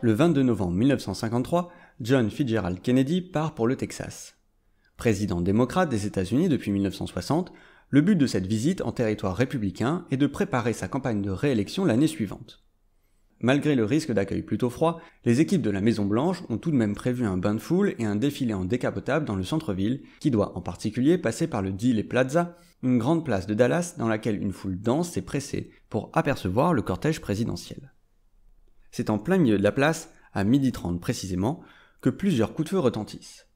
Le 22 novembre 1953, John Fitzgerald Kennedy part pour le Texas. Président démocrate des États-Unis depuis 1960, le but de cette visite en territoire républicain est de préparer sa campagne de réélection l'année suivante. Malgré le risque d'accueil plutôt froid, les équipes de la Maison-Blanche ont tout de même prévu un bain de foule et un défilé en décapotable dans le centre-ville, qui doit en particulier passer par le Dealey Plaza, une grande place de Dallas dans laquelle une foule dense s'est pressée pour apercevoir le cortège présidentiel. C'est en plein milieu de la place, à 12h30 précisément, que plusieurs coups de feu retentissent.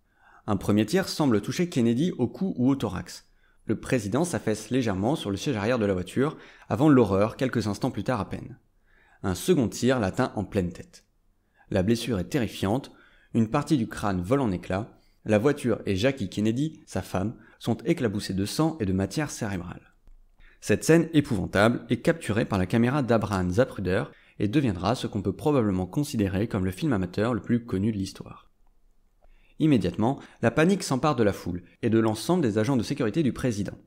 Un premier tir semble toucher Kennedy au cou ou au thorax. Le président s'affaisse légèrement sur le siège arrière de la voiture, avant l'horreur quelques instants plus tard à peine. Un second tir l'atteint en pleine tête. La blessure est terrifiante, une partie du crâne vole en éclats, la voiture et Jackie Kennedy, sa femme, sont éclaboussés de sang et de matière cérébrale. Cette scène épouvantable est capturée par la caméra d'Abraham Zapruder et deviendra ce qu'on peut probablement considérer comme le film amateur le plus connu de l'histoire. Immédiatement, la panique s'empare de la foule et de l'ensemble des agents de sécurité du président.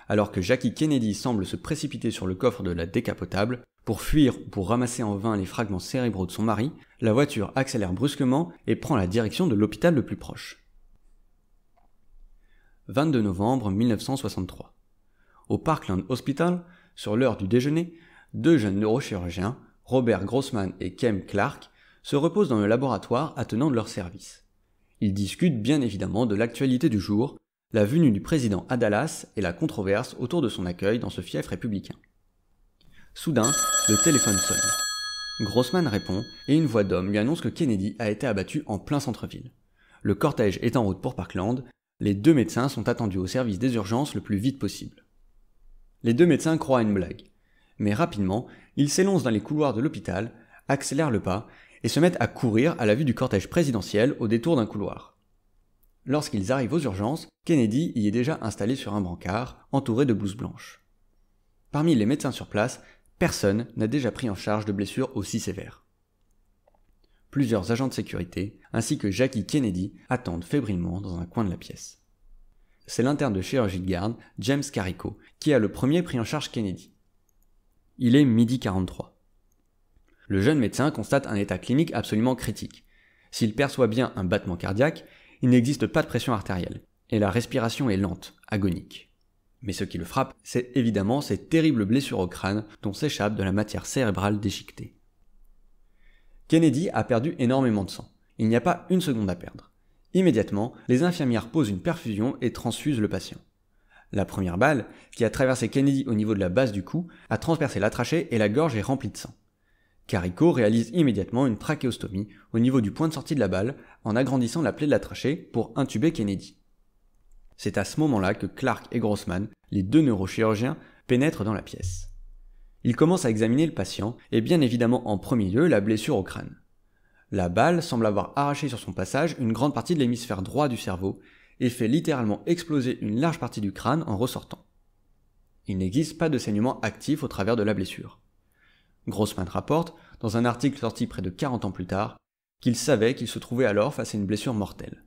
Alors que Jackie Kennedy semble se précipiter sur le coffre de la décapotable, pour fuir ou pour ramasser en vain les fragments cérébraux de son mari, la voiture accélère brusquement et prend la direction de l'hôpital le plus proche. 22 novembre 1963. Au Parkland Hospital, sur l'heure du déjeuner, deux jeunes neurochirurgiens, Robert Grossman et Kem Clark, se reposent dans le laboratoire attenant de leur service. Ils discutent bien évidemment de l'actualité du jour, la venue du président à Dallas et la controverse autour de son accueil dans ce fief républicain. Soudain, le téléphone sonne. Grossman répond et une voix d'homme lui annonce que Kennedy a été abattu en plein centre-ville. Le cortège est en route pour Parkland, les deux médecins sont attendus au service des urgences le plus vite possible. Les deux médecins croient à une blague. Mais rapidement, ils s'élancent dans les couloirs de l'hôpital, accélèrent le pas et se mettent à courir à la vue du cortège présidentiel au détour d'un couloir. Lorsqu'ils arrivent aux urgences, Kennedy y est déjà installé sur un brancard, entouré de blouses blanches. Parmi les médecins sur place, personne n'a déjà pris en charge de blessures aussi sévères. Plusieurs agents de sécurité, ainsi que Jackie Kennedy, attendent fébrilement dans un coin de la pièce. C'est l'interne de chirurgie de garde, James Carrico, qui a le premier pris en charge Kennedy. Il est 12h43. Le jeune médecin constate un état clinique absolument critique. S'il perçoit bien un battement cardiaque, il n'existe pas de pression artérielle, et la respiration est lente, agonique. Mais ce qui le frappe, c'est évidemment ces terribles blessures au crâne dont s'échappe de la matière cérébrale déchiquetée. Kennedy a perdu énormément de sang. Il n'y a pas une seconde à perdre. Immédiatement, les infirmières posent une perfusion et transfusent le patient. La première balle, qui a traversé Kennedy au niveau de la base du cou, a transpercé la trachée et la gorge est remplie de sang. Carrico réalise immédiatement une trachéostomie au niveau du point de sortie de la balle en agrandissant la plaie de la trachée pour intuber Kennedy. C'est à ce moment-là que Clark et Grossman, les deux neurochirurgiens, pénètrent dans la pièce. Ils commencent à examiner le patient et bien évidemment en premier lieu la blessure au crâne. La balle semble avoir arraché sur son passage une grande partie de l'hémisphère droit du cerveau et fait littéralement exploser une large partie du crâne en ressortant. Il n'existe pas de saignement actif au travers de la blessure. Grossman rapporte, dans un article sorti près de 40 ans plus tard, qu'il savait qu'il se trouvait alors face à une blessure mortelle.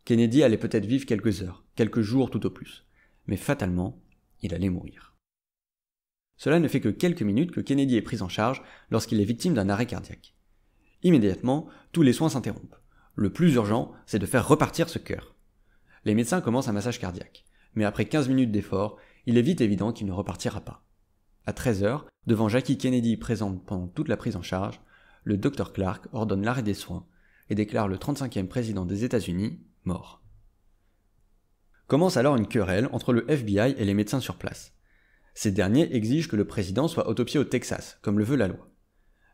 Kennedy allait peut-être vivre quelques heures, quelques jours tout au plus, mais fatalement, il allait mourir. Cela ne fait que quelques minutes que Kennedy est pris en charge lorsqu'il est victime d'un arrêt cardiaque. Immédiatement, tous les soins s'interrompent. Le plus urgent, c'est de faire repartir ce cœur. Les médecins commencent un massage cardiaque, mais après 15 minutes d'effort, il est vite évident qu'il ne repartira pas. À 13h, devant Jackie Kennedy présente pendant toute la prise en charge, le Dr Clark ordonne l'arrêt des soins et déclare le 35e président des États-Unis mort. Commence alors une querelle entre le FBI et les médecins sur place. Ces derniers exigent que le président soit autopsié au Texas, comme le veut la loi.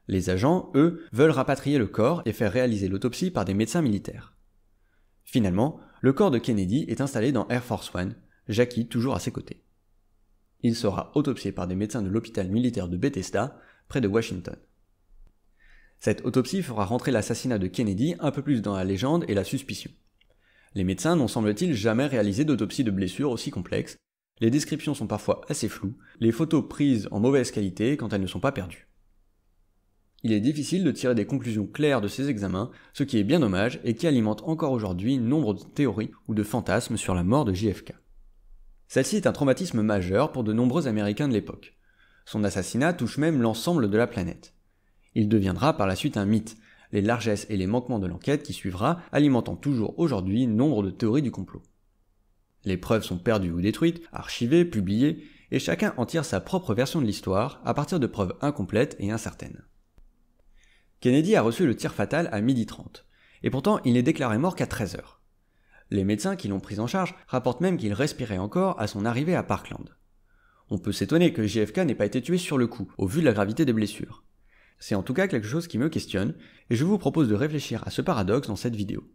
Les agents, eux, veulent rapatrier le corps et faire réaliser l'autopsie par des médecins militaires. Finalement, le corps de Kennedy est installé dans Air Force One, Jackie toujours à ses côtés. Il sera autopsié par des médecins de l'hôpital militaire de Bethesda, près de Washington. Cette autopsie fera rentrer l'assassinat de Kennedy un peu plus dans la légende et la suspicion. Les médecins n'ont semble-t-il jamais réalisé d'autopsie de blessures aussi complexes, les descriptions sont parfois assez floues, les photos prises en mauvaise qualité quand elles ne sont pas perdues. Il est difficile de tirer des conclusions claires de ces examens, ce qui est bien dommage et qui alimente encore aujourd'hui nombre de théories ou de fantasmes sur la mort de JFK. Celle-ci est un traumatisme majeur pour de nombreux Américains de l'époque. Son assassinat touche même l'ensemble de la planète. Il deviendra par la suite un mythe, les largesses et les manquements de l'enquête qui suivra alimentant toujours aujourd'hui nombre de théories du complot. Les preuves sont perdues ou détruites, archivées, publiées, et chacun en tire sa propre version de l'histoire à partir de preuves incomplètes et incertaines. Kennedy a reçu le tir fatal à 12h30, et pourtant il n'est déclaré mort qu'à 13h. Les médecins qui l'ont pris en charge rapportent même qu'il respirait encore à son arrivée à Parkland. On peut s'étonner que JFK n'ait pas été tué sur le coup, au vu de la gravité des blessures. C'est en tout cas quelque chose qui me questionne, et je vous propose de réfléchir à ce paradoxe dans cette vidéo.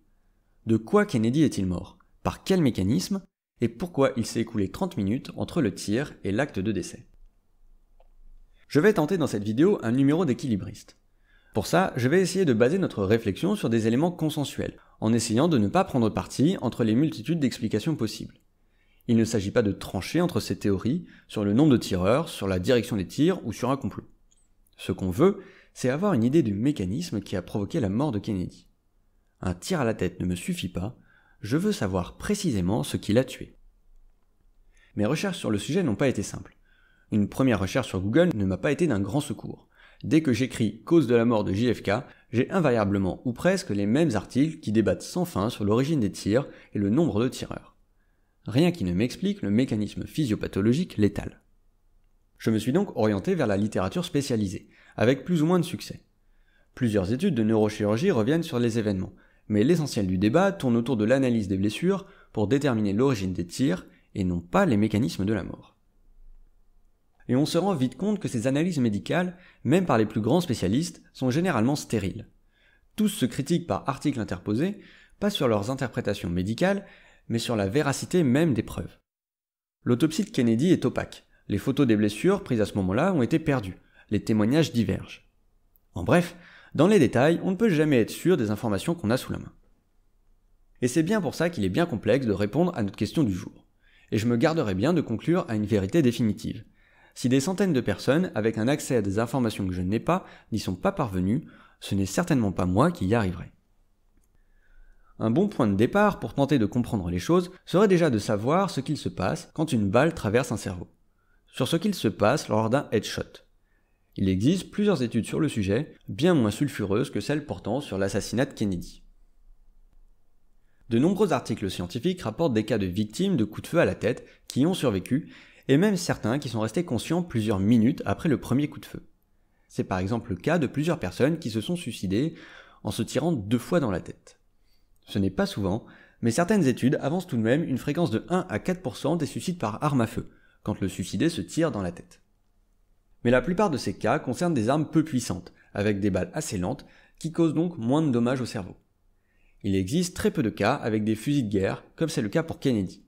De quoi Kennedy est-il mort? Par quel mécanisme? Et pourquoi il s'est écoulé 30 minutes entre le tir et l'acte de décès? Je vais tenter dans cette vidéo un numéro d'équilibriste. Pour ça, je vais essayer de baser notre réflexion sur des éléments consensuels, en essayant de ne pas prendre parti entre les multitudes d'explications possibles. Il ne s'agit pas de trancher entre ces théories sur le nombre de tireurs, sur la direction des tirs ou sur un complot. Ce qu'on veut, c'est avoir une idée du mécanisme qui a provoqué la mort de Kennedy. Un tir à la tête ne me suffit pas, je veux savoir précisément ce qui l'a tué. Mes recherches sur le sujet n'ont pas été simples. Une première recherche sur Google ne m'a pas été d'un grand secours. Dès que j'écris « cause de la mort de JFK », j'ai invariablement ou presque les mêmes articles qui débattent sans fin sur l'origine des tirs et le nombre de tireurs. Rien qui ne m'explique le mécanisme physiopathologique létal. Je me suis donc orienté vers la littérature spécialisée, avec plus ou moins de succès. Plusieurs études de neurochirurgie reviennent sur les événements, mais l'essentiel du débat tourne autour de l'analyse des blessures pour déterminer l'origine des tirs et non pas les mécanismes de la mort. Et on se rend vite compte que ces analyses médicales, même par les plus grands spécialistes, sont généralement stériles. Tous se critiquent par articles interposés, pas sur leurs interprétations médicales, mais sur la véracité même des preuves. L'autopsie de Kennedy est opaque. Les photos des blessures prises à ce moment-là ont été perdues. Les témoignages divergent. En bref, dans les détails, on ne peut jamais être sûr des informations qu'on a sous la main. Et c'est bien pour ça qu'il est bien complexe de répondre à notre question du jour. Et je me garderai bien de conclure à une vérité définitive. Si des centaines de personnes, avec un accès à des informations que je n'ai pas, n'y sont pas parvenues, ce n'est certainement pas moi qui y arriverai. Un bon point de départ pour tenter de comprendre les choses serait déjà de savoir ce qu'il se passe quand une balle traverse un cerveau. Sur ce qu'il se passe lors d'un headshot. Il existe plusieurs études sur le sujet, bien moins sulfureuses que celles portant sur l'assassinat de Kennedy. De nombreux articles scientifiques rapportent des cas de victimes de coups de feu à la tête qui ont survécu, et même certains qui sont restés conscients plusieurs minutes après le premier coup de feu. C'est par exemple le cas de plusieurs personnes qui se sont suicidées en se tirant 2 fois dans la tête. Ce n'est pas souvent, mais certaines études avancent tout de même une fréquence de 1 à 4% des suicides par arme à feu, quand le suicidé se tire dans la tête. Mais la plupart de ces cas concernent des armes peu puissantes, avec des balles assez lentes, qui causent donc moins de dommages au cerveau. Il existe très peu de cas avec des fusils de guerre, comme c'est le cas pour Kennedy.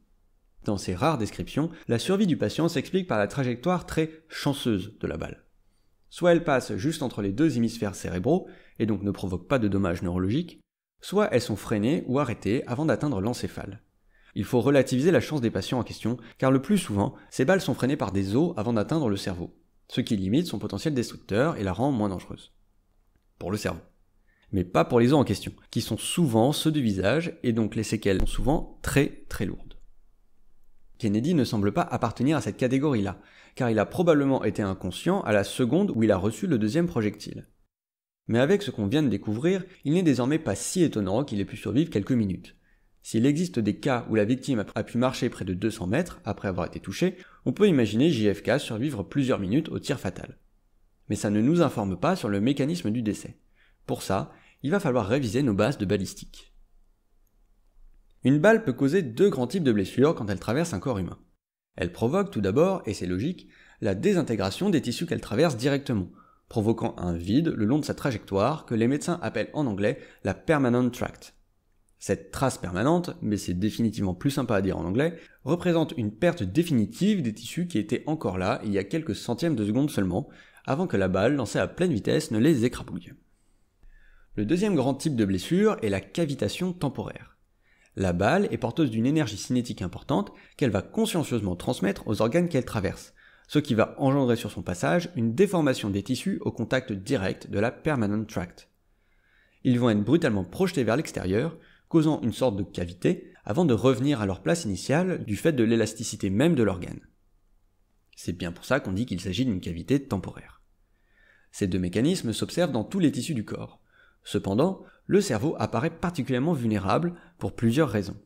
Dans ces rares descriptions, la survie du patient s'explique par la trajectoire très chanceuse de la balle. Soit elle passe juste entre les 2 hémisphères cérébraux, et donc ne provoque pas de dommages neurologiques, soit elles sont freinées ou arrêtées avant d'atteindre l'encéphale. Il faut relativiser la chance des patients en question, car le plus souvent, ces balles sont freinées par des os avant d'atteindre le cerveau, ce qui limite son potentiel destructeur et la rend moins dangereuse. Pour le cerveau. Mais pas pour les os en question, qui sont souvent ceux du visage, et donc les séquelles sont souvent très très lourdes. Kennedy ne semble pas appartenir à cette catégorie-là, car il a probablement été inconscient à la seconde où il a reçu le 2e projectile. Mais avec ce qu'on vient de découvrir, il n'est désormais pas si étonnant qu'il ait pu survivre quelques minutes. S'il existe des cas où la victime a pu marcher près de 200 mètres après avoir été touchée, on peut imaginer JFK survivre plusieurs minutes au tir fatal. Mais ça ne nous informe pas sur le mécanisme du décès. Pour ça, il va falloir réviser nos bases de balistique. Une balle peut causer 2 grands types de blessures quand elle traverse un corps humain. Elle provoque tout d'abord, et c'est logique, la désintégration des tissus qu'elle traverse directement, provoquant un vide le long de sa trajectoire que les médecins appellent en anglais la permanent tract. Cette trace permanente, mais c'est définitivement plus sympa à dire en anglais, représente une perte définitive des tissus qui étaient encore là il y a quelques centièmes de seconde seulement, avant que la balle lancée à pleine vitesse ne les écrabouille. Le 2e grand type de blessure est la cavitation temporaire. La balle est porteuse d'une énergie cinétique importante qu'elle va consciencieusement transmettre aux organes qu'elle traverse, ce qui va engendrer sur son passage une déformation des tissus au contact direct de la permanent tract. Ils vont être brutalement projetés vers l'extérieur, causant une sorte de cavité, avant de revenir à leur place initiale du fait de l'élasticité même de l'organe. C'est bien pour ça qu'on dit qu'il s'agit d'une cavité temporaire. Ces deux mécanismes s'observent dans tous les tissus du corps. Cependant, le cerveau apparaît particulièrement vulnérable pour plusieurs raisons.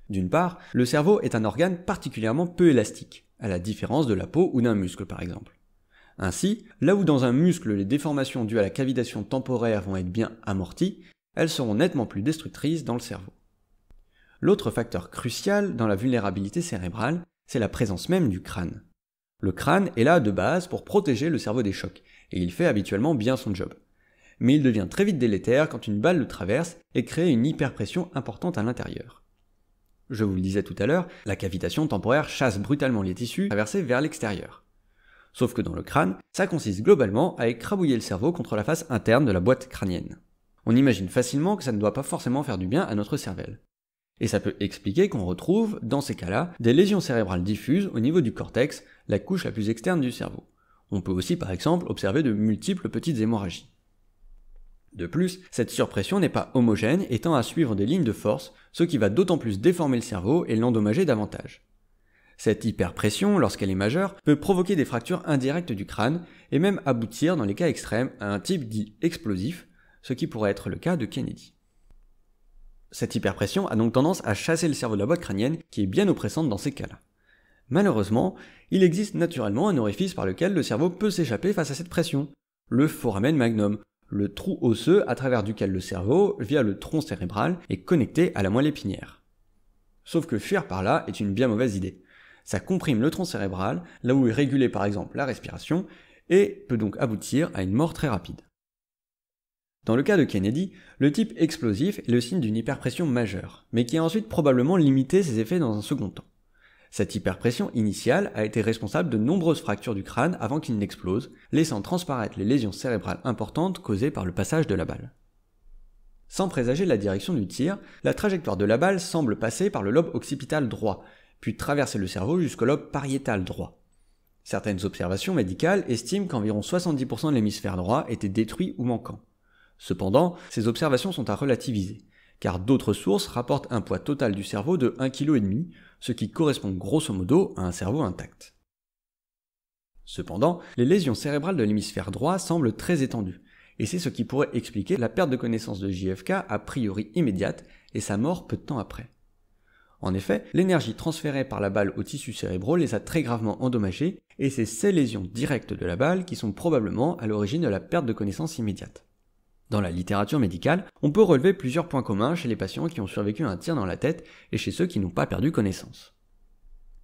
D'une part, le cerveau est un organe particulièrement peu élastique, à la différence de la peau ou d'un muscle par exemple. Ainsi, là où dans un muscle les déformations dues à la cavitation temporaire vont être bien amorties, elles seront nettement plus destructrices dans le cerveau. L'autre facteur crucial dans la vulnérabilité cérébrale, c'est la présence même du crâne. Le crâne est là de base pour protéger le cerveau des chocs, et il fait habituellement bien son job. Mais il devient très vite délétère quand une balle le traverse et crée une hyperpression importante à l'intérieur. Je vous le disais tout à l'heure, la cavitation temporaire chasse brutalement les tissus traversés vers l'extérieur. Sauf que dans le crâne, ça consiste globalement à écrabouiller le cerveau contre la face interne de la boîte crânienne. On imagine facilement que ça ne doit pas forcément faire du bien à notre cervelle. Et ça peut expliquer qu'on retrouve, dans ces cas-là, des lésions cérébrales diffuses au niveau du cortex, la couche la plus externe du cerveau. On peut aussi par exemple observer de multiples petites hémorragies. De plus, cette surpression n'est pas homogène et tend à suivre des lignes de force, ce qui va d'autant plus déformer le cerveau et l'endommager davantage. Cette hyperpression, lorsqu'elle est majeure, peut provoquer des fractures indirectes du crâne et même aboutir, dans les cas extrêmes, à un type dit explosif, ce qui pourrait être le cas de Kennedy. Cette hyperpression a donc tendance à chasser le cerveau de la boîte crânienne, qui est bien oppressante dans ces cas-là. Malheureusement, il existe naturellement un orifice par lequel le cerveau peut s'échapper face à cette pression, le foramen magnum, le trou osseux à travers duquel le cerveau, via le tronc cérébral, est connecté à la moelle épinière. Sauf que fuir par là est une bien mauvaise idée. Ça comprime le tronc cérébral, là où est régulée par exemple la respiration, et peut donc aboutir à une mort très rapide. Dans le cas de Kennedy, le type explosif est le signe d'une hyperpression majeure, mais qui a ensuite probablement limité ses effets dans un second temps. Cette hyperpression initiale a été responsable de nombreuses fractures du crâne avant qu'il n'explose, laissant transparaître les lésions cérébrales importantes causées par le passage de la balle. Sans présager la direction du tir, la trajectoire de la balle semble passer par le lobe occipital droit, puis traverser le cerveau jusqu'au lobe pariétal droit. Certaines observations médicales estiment qu'environ 70% de l'hémisphère droit était détruit ou manquant. Cependant, ces observations sont à relativiser, car d'autres sources rapportent un poids total du cerveau de 1,5 kg, ce qui correspond grosso modo à un cerveau intact. Cependant, les lésions cérébrales de l'hémisphère droit semblent très étendues, et c'est ce qui pourrait expliquer la perte de connaissance de JFK a priori immédiate et sa mort peu de temps après. En effet, l'énergie transférée par la balle aux tissus cérébraux les a très gravement endommagés, et c'est ces lésions directes de la balle qui sont probablement à l'origine de la perte de connaissance immédiate. Dans la littérature médicale, on peut relever plusieurs points communs chez les patients qui ont survécu à un tir dans la tête et chez ceux qui n'ont pas perdu connaissance.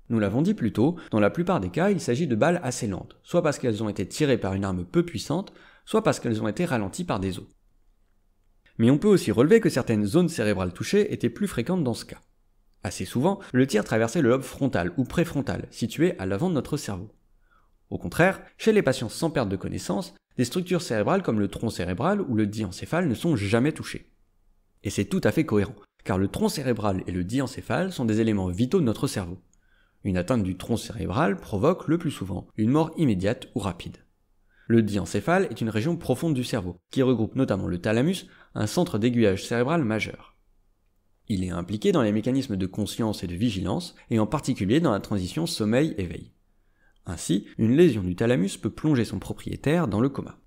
Nous l'avons dit plus tôt, dans la plupart des cas, il s'agit de balles assez lentes, soit parce qu'elles ont été tirées par une arme peu puissante, soit parce qu'elles ont été ralenties par des os. Mais on peut aussi relever que certaines zones cérébrales touchées étaient plus fréquentes dans ce cas. Assez souvent, le tir traversait le lobe frontal ou préfrontal, situé à l'avant de notre cerveau. Au contraire, chez les patients sans perte de connaissance, des structures cérébrales comme le tronc cérébral ou le diencéphale ne sont jamais touchées. Et c'est tout à fait cohérent, car le tronc cérébral et le diencéphale sont des éléments vitaux de notre cerveau. Une atteinte du tronc cérébral provoque le plus souvent une mort immédiate ou rapide. Le diencéphale est une région profonde du cerveau, qui regroupe notamment le thalamus, un centre d'aiguillage cérébral majeur. Il est impliqué dans les mécanismes de conscience et de vigilance, et en particulier dans la transition sommeil-éveil. Ainsi, une lésion du thalamus peut plonger son propriétaire dans le coma.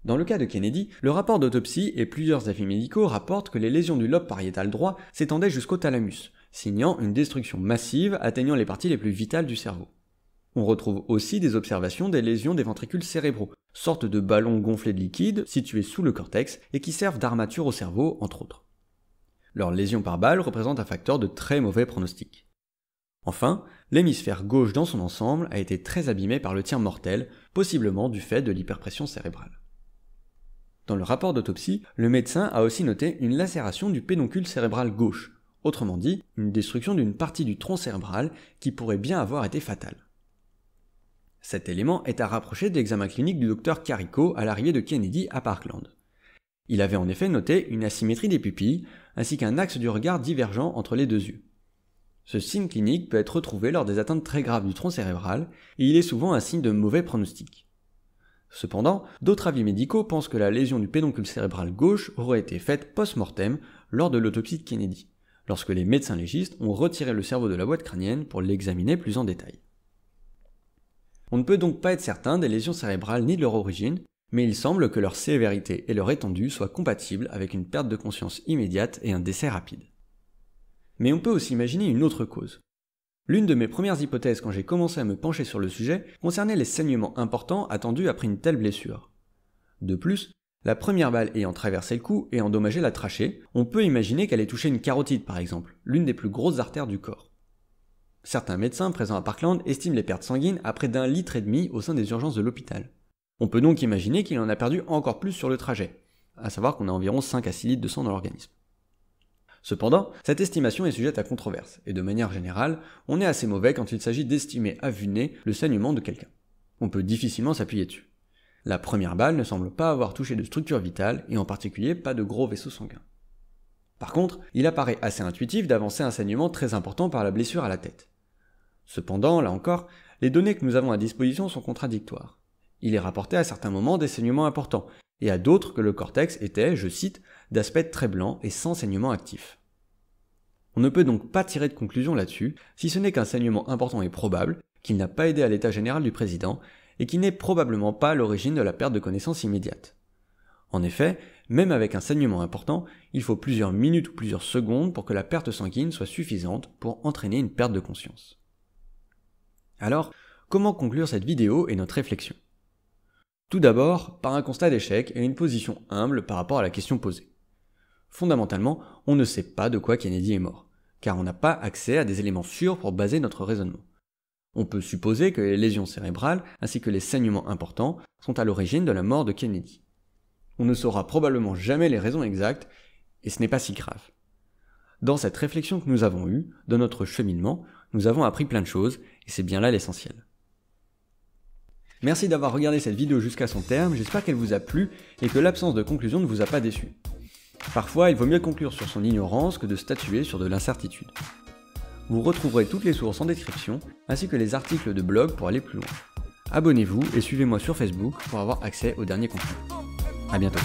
Dans le cas de Kennedy, le rapport d'autopsie et plusieurs avis médicaux rapportent que les lésions du lobe pariétal droit s'étendaient jusqu'au thalamus, signant une destruction massive atteignant les parties les plus vitales du cerveau. On retrouve aussi des observations des lésions des ventricules cérébraux, sortes de ballons gonflés de liquide situés sous le cortex et qui servent d'armature au cerveau, entre autres. Leur lésion par balle représente un facteur de très mauvais pronostic. Enfin, l'hémisphère gauche dans son ensemble a été très abîmé par le tir mortel, possiblement du fait de l'hyperpression cérébrale. Dans le rapport d'autopsie, le médecin a aussi noté une lacération du pédoncule cérébral gauche, autrement dit, une destruction d'une partie du tronc cérébral qui pourrait bien avoir été fatale. Cet élément est à rapprocher de l'examen clinique du docteur Carrico à l'arrivée de Kennedy à Parkland. Il avait en effet noté une asymétrie des pupilles, ainsi qu'un axe du regard divergent entre les deux yeux. Ce signe clinique peut être retrouvé lors des atteintes très graves du tronc cérébral et il est souvent un signe de mauvais pronostic. Cependant, d'autres avis médicaux pensent que la lésion du pédoncule cérébral gauche aurait été faite post-mortem lors de l'autopsie de Kennedy, lorsque les médecins légistes ont retiré le cerveau de la boîte crânienne pour l'examiner plus en détail. On ne peut donc pas être certain des lésions cérébrales ni de leur origine, mais il semble que leur sévérité et leur étendue soient compatibles avec une perte de conscience immédiate et un décès rapide. Mais on peut aussi imaginer une autre cause. L'une de mes premières hypothèses quand j'ai commencé à me pencher sur le sujet concernait les saignements importants attendus après une telle blessure. De plus, la première balle ayant traversé le cou et endommagé la trachée, on peut imaginer qu'elle ait touché une carotide par exemple, l'une des plus grosses artères du corps. Certains médecins présents à Parkland estiment les pertes sanguines à près d'1,5 litre au sein des urgences de l'hôpital. On peut donc imaginer qu'il en a perdu encore plus sur le trajet, à savoir qu'on a environ 5 à 6 litres de sang dans l'organisme. Cependant, cette estimation est sujette à controverse, et de manière générale, on est assez mauvais quand il s'agit d'estimer à vue de nez le saignement de quelqu'un. On peut difficilement s'appuyer dessus. La première balle ne semble pas avoir touché de structure vitale, et en particulier pas de gros vaisseaux sanguins. Par contre, il apparaît assez intuitif d'avancer un saignement très important par la blessure à la tête. Cependant, là encore, les données que nous avons à disposition sont contradictoires. Il est rapporté à certains moments des saignements importants, et à d'autres que le cortex était, je cite, d'aspect très blanc et sans saignement actif. On ne peut donc pas tirer de conclusion là-dessus, si ce n'est qu'un saignement important est probable, qu'il n'a pas aidé à l'état général du président, et qui n'est probablement pas à l'origine de la perte de connaissance immédiate. En effet, même avec un saignement important, il faut plusieurs minutes ou plusieurs secondes pour que la perte sanguine soit suffisante pour entraîner une perte de conscience. Alors, comment conclure cette vidéo et notre réflexion ? Tout d'abord, par un constat d'échec et une position humble par rapport à la question posée. Fondamentalement, on ne sait pas de quoi Kennedy est mort, car on n'a pas accès à des éléments sûrs pour baser notre raisonnement. On peut supposer que les lésions cérébrales ainsi que les saignements importants sont à l'origine de la mort de Kennedy. On ne saura probablement jamais les raisons exactes, et ce n'est pas si grave. Dans cette réflexion que nous avons eue, dans notre cheminement, nous avons appris plein de choses, et c'est bien là l'essentiel. Merci d'avoir regardé cette vidéo jusqu'à son terme, j'espère qu'elle vous a plu et que l'absence de conclusion ne vous a pas déçu. Parfois, il vaut mieux conclure sur son ignorance que de statuer sur de l'incertitude. Vous retrouverez toutes les sources en description, ainsi que les articles de blog pour aller plus loin. Abonnez-vous et suivez-moi sur Facebook pour avoir accès aux derniers contenus. À bientôt.